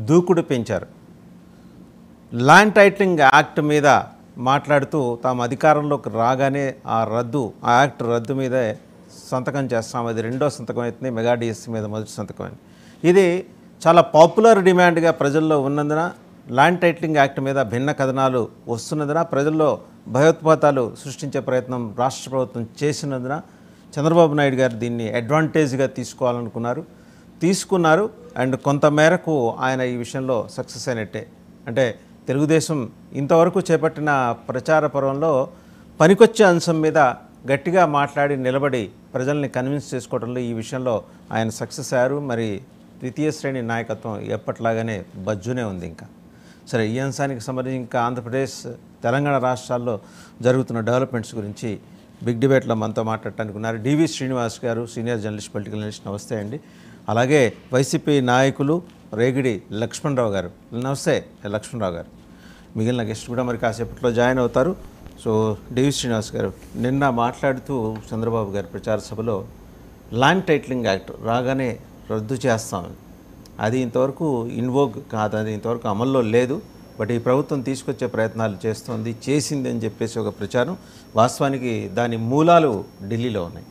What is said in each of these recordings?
దూకుడు పెంచారు. Land titling act మీద మాట్లాడుతూ తాము అధికారంలోకి రాగానే ఆ యాక్ట్ రద్దు మీదే సంతకం చేస్తాం, అది రెండో సంతకం అవుతుంది, మెగా డిఎస్సి మీద మొదటి సంతకం అని. ఇది చాలా పాపులర్ డిమాండ్గా ప్రజల్లో ఉన్నందున, ల్యాండ్ టైటిలింగ్ యాక్ట్ మీద భిన్న కథనాలు వస్తున్నందున, ప్రజల్లో భయోత్పాతాలు సృష్టించే ప్రయత్నం రాష్ట్ర ప్రభుత్వం చేసినందున చంద్రబాబు నాయుడు గారు దీన్ని అడ్వాంటేజ్గా తీసుకున్నారు. అండ్ కొంత మేరకు ఆయన ఈ విషయంలో సక్సెస్ అయినట్టే. అంటే తెలుగుదేశం ఇంతవరకు చేపట్టిన ప్రచార పర్వంలో పనికొచ్చే అంశం మీద గట్టిగా మాట్లాడి నిలబడి ప్రజల్ని కన్విన్స్ చేసుకోవడంలో ఈ విషయంలో ఆయన సక్సెస్ అయ్యారు. మరి ద్వితీయ శ్రేణి నాయకత్వం ఎప్పట్లాగానే బజ్జునే ఉంది. ఇంకా సరే, ఈ అంశానికి సంబంధించి ఇంకా ఆంధ్రప్రదేశ్, తెలంగాణ రాష్ట్రాల్లో జరుగుతున్న డెవలప్మెంట్స్ గురించి బిగ్ డిబేట్లో మనతో మాట్లాడటానికి ఉన్నారు డివి శ్రీనివాస్ గారు, సీనియర్ జర్నలిస్ట్, పొలిటికల్ అనలిస్ట్. నమస్తే అండి. అలాగే వైసీపీ నాయకులు రేగిడి లక్ష్మణరావు గారు. నమస్తే లక్ష్మణరావు గారు. మిగిలిన గెస్ట్ కూడా మరి కాసేపట్లో జాయిన్ అవుతారు. సో డివి శ్రీనివాస్ గారు, నిన్న మాట్లాడుతూ చంద్రబాబు గారి ప్రచార సభలో ల్యాండ్ టైటిలింగ్ యాక్ట్ రాగానే రద్దు చేస్తామని, అది ఇంతవరకు ఇన్వోగ్ కాదు, అది ఇంతవరకు అమల్లో లేదు, బట్ ఈ ప్రభుత్వం తీసుకొచ్చే ప్రయత్నాలు చేసింది అని చెప్పేసి ఒక ప్రచారం. వాస్తవానికి దాని మూలాలు ఢిల్లీలో ఉన్నాయి,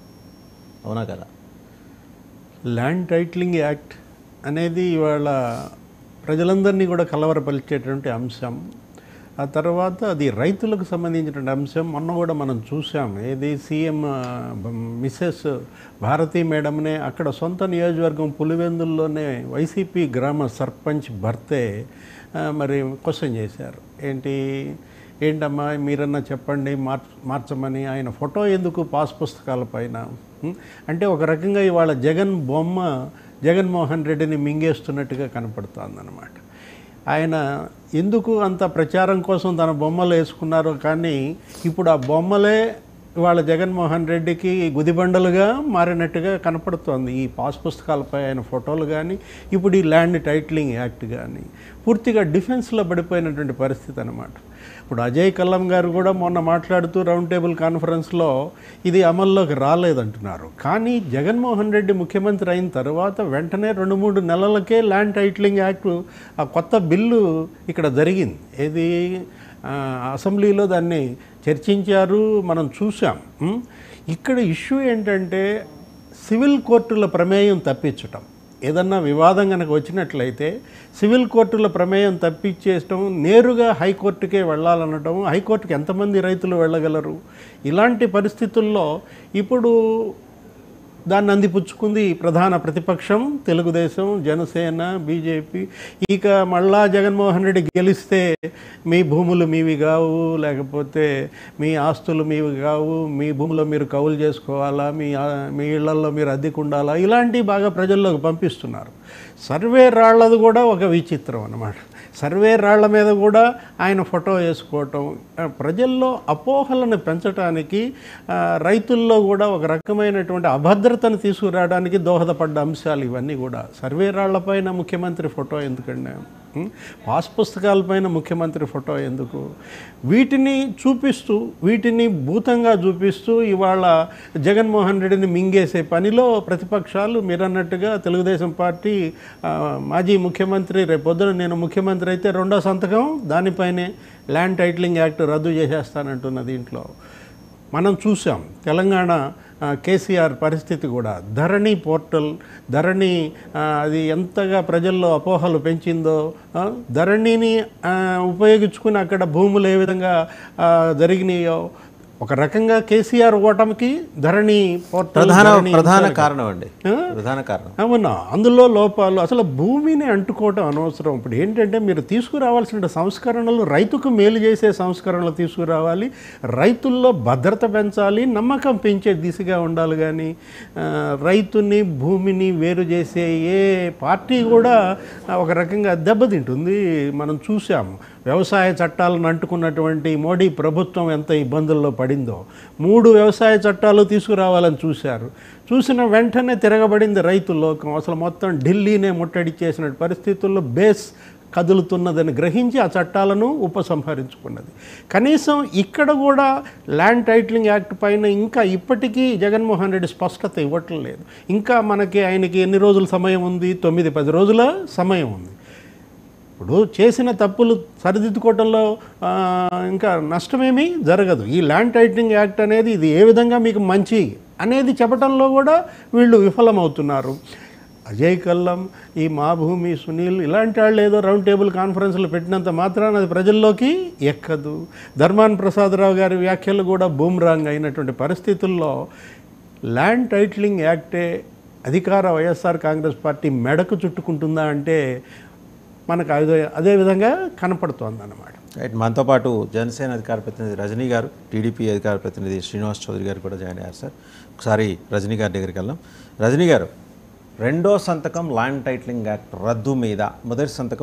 అవునా కదా? ల్యాండ్ టైటిలింగ్ యాక్ట్ అనేది ఇవాళ ప్రజలందరినీ కూడా కలవరపరిచేటువంటి అంశం. ఆ తర్వాత అది రైతులకు సంబంధించినటువంటి అంశం. మొన్న కూడా మనం చూసాం, ఏది సీఎం మిస్సెస్ భారతీ మేడంనే అక్కడ సొంత నియోజకవర్గం పులివెందుల్లోనే వైసీపీ గ్రామ సర్పంచ్ భర్తే మరి క్వశ్చన్ చేశారు. ఏంటమ్మా మీరన్నా చెప్పండి, మార్చమని. ఆయన ఫోటో ఎందుకు పాస్ పుస్తకాల పైన? అంటే ఒక రకంగా ఇవాళ జగన్మోహన్ రెడ్డిని మింగేస్తున్నట్టుగా కనపడుతుందన్నమాట. ఆయన ఎందుకు అంత ప్రచారం కోసం తన బొమ్మలు వేసుకున్నారో కానీ ఇప్పుడు ఆ బొమ్మలే ఇవాళ జగన్మోహన్ రెడ్డికి గుదిబండలుగా మారినట్టుగా కనపడుతోంది. ఈ పాస్ పుస్తకాలపై ఆయన ఫోటోలు కానీ, ఇప్పుడు ఈ ల్యాండ్ టైటిలింగ్ యాక్ట్ కానీ పూర్తిగా డిఫెన్స్లో పడిపోయినటువంటి పరిస్థితి అన్నమాట. ఇప్పుడు అజయ్ కల్లం గారు కూడా మొన్న మాట్లాడుతూ రౌండ్ టేబుల్ కాన్ఫరెన్స్లో ఇది అమల్లోకి రాలేదంటున్నారు. కానీ జగన్మోహన్ రెడ్డి ముఖ్యమంత్రి అయిన తర్వాత వెంటనే 2-3 నెలలకే ల్యాండ్ టైటిలింగ్ యాక్ట్ ఆ కొత్త బిల్లు ఇక్కడ జరిగింది. ఏది అసెంబ్లీలో దాన్ని చర్చించారు, మనం చూసాం. ఇక్కడ ఇష్యూ ఏంటంటే సివిల్ కోర్టుల ప్రమేయం తప్పించటం. ఏదన్నా వివాదం కనుక వచ్చినట్లయితే సివిల్ కోర్టుల ప్రమేయం తప్పించేయటం, నేరుగా హైకోర్టుకే వెళ్ళాలనటం. హైకోర్టుకి ఎంతమంది రైతులు వెళ్ళగలరు? ఇలాంటి పరిస్థితుల్లో ఇప్పుడు దాన్ని అందిపుచ్చుకుంది ప్రధాన ప్రతిపక్షం తెలుగుదేశం, జనసేన, బీజేపీ. ఇక మళ్ళా జగన్మోహన్ రెడ్డి గెలిస్తే మీ భూములు మీవి కావు, లేకపోతే మీ ఆస్తులు మీవి కావు, మీ భూములో మీరు కౌలు చేసుకోవాలా, మీ ఇళ్లల్లో మీరు అద్దెకు ఉండాలా, ఇలాంటివి బాగా ప్రజల్లోకి పంపిస్తున్నారు. సర్వే రాళ్లది కూడా ఒక విచిత్రం అన్నమాట. సర్వే రాళ్ల మీద కూడా ఆయన ఫోటో వేసుకోవటం ప్రజల్లో అపోహలను పెంచడానికి, రైతుల్లో కూడా ఒక రకమైనటువంటి అభద్రతను తీసుకురావడానికి దోహదపడ్డ అంశాలు ఇవన్నీ కూడా. సర్వే రాళ్లపైన ముఖ్యమంత్రి ఫోటో ఎందుకండి? పాస్ పుస్తకాలపైన ముఖ్యమంత్రి ఫోటో ఎందుకు? వీటిని భూతంగా చూపిస్తూ ఇవాళ జగన్మోహన్ రెడ్డిని మింగేసే పనిలో ప్రతిపక్షాలు, మీరన్నట్టుగా తెలుగుదేశం పార్టీ మాజీ ముఖ్యమంత్రి రేపొద్దున నేను ముఖ్యమంత్రి అయితే రెండో సంతకం దానిపైనే ల్యాండ్ టైటిలింగ్ యాక్ట్ రద్దు చేసేస్తానంటున్న దీంట్లో మనం చూసాం. తెలంగాణ కేసీఆర్ పరిస్థితి కూడా, ధరణి పోర్టల్, అది ఎంతగా ప్రజల్లో అపోహలు పెంచిందో. ధరణిని ఉపయోగించుకుని అక్కడ భూములు ఏ విధంగా జరిగినాయో, ఒక రకంగా కేసీఆర్ ఓటమికి ధరణి పోర్టల్ ప్రధాన కారణం అండి. అవునా? అందులో లోపాలు, అసలు భూమిని అంటుకోవటం అనవసరం. ఇప్పుడు ఏంటంటే మీరు తీసుకురావాల్సిన సంస్కరణలు రైతుకు మేలు చేసే సంస్కరణలు తీసుకురావాలి, రైతుల్లో భద్రత పెంచాలి, నమ్మకం పెంచే దిశగా ఉండాలి. కానీ రైతుని, భూమిని వేరు చేసే ఏ పార్టీ కూడా ఒక రకంగా దెబ్బతింటుంది. మనం చూసాము వ్యవసాయ చట్టాలను అంటుకున్నటువంటి మోడీ ప్రభుత్వం ఎంత ఇబ్బందుల్లో పడిందో. 3 వ్యవసాయ చట్టాలు తీసుకురావాలని చూసిన వెంటనే తిరగబడింది రైతు లోకం. అసలు మొత్తం ఢిల్లీనే ముట్టడి చేసిన పరిస్థితుల్లో బేస్ కదులుతున్నదని గ్రహించి ఆ చట్టాలను ఉపసంహరించుకున్నది. కనీసం ఇక్కడ కూడా ల్యాండ్ టైటిలింగ్ యాక్ట్ పైన ఇంకా ఇప్పటికీ జగన్మోహన్ రెడ్డి స్పష్టత ఇవ్వటం లేదు. ఇంకా ఆయనకి ఎన్ని రోజుల సమయం ఉంది? 9-10 రోజుల సమయం ఉంది. ఇప్పుడు చేసిన తప్పులు సరిదిద్దుకోవటంలో ఇంకా నష్టమేమీ జరగదు. ఈ ల్యాండ్ టైటిలింగ్ యాక్ట్ అనేది ఇది ఏ విధంగా మీకు మంచి అనేది చెప్పడంలో కూడా వీళ్ళు విఫలమవుతున్నారు. అజయ్ కల్లం, ఈ మా భూమి సునీల్ ఇలాంటి వాళ్ళు ఏదో రౌండ్ టేబుల్ కాన్ఫరెన్స్లు పెట్టినంత మాత్రాన అది ప్రజల్లోకి ఎక్కదు. ధర్మాన ప్రసాదరావు గారి వ్యాఖ్యలు కూడా బూమ్రాంగ్ అయినటువంటి పరిస్థితుల్లో ల్యాండ్ టైటిలింగ్ యాక్టే అధికార వైఎస్ఆర్ కాంగ్రెస్ పార్టీ మెడకు చుట్టుకుంటుందా అంటే మనకు అదే విధంగా కనపడుతోంది అన్నమాట. రైట్, మనతో పాటు జనసేన అధికార ప్రతినిధి రజనీ గారు, టీడీపీ అధికార ప్రతినిధి శ్రీనివాస్ చౌదరి గారు కూడా జాయిన్ అయ్యారు. సార్, ఒకసారి రజనీ గారి దగ్గరికి వెళ్దాం. రజనీ గారు, రెండో సంతకం ల్యాండ్ టైటిలింగ్ యాక్ట్ రద్దు మీద, మొదటి సంతకం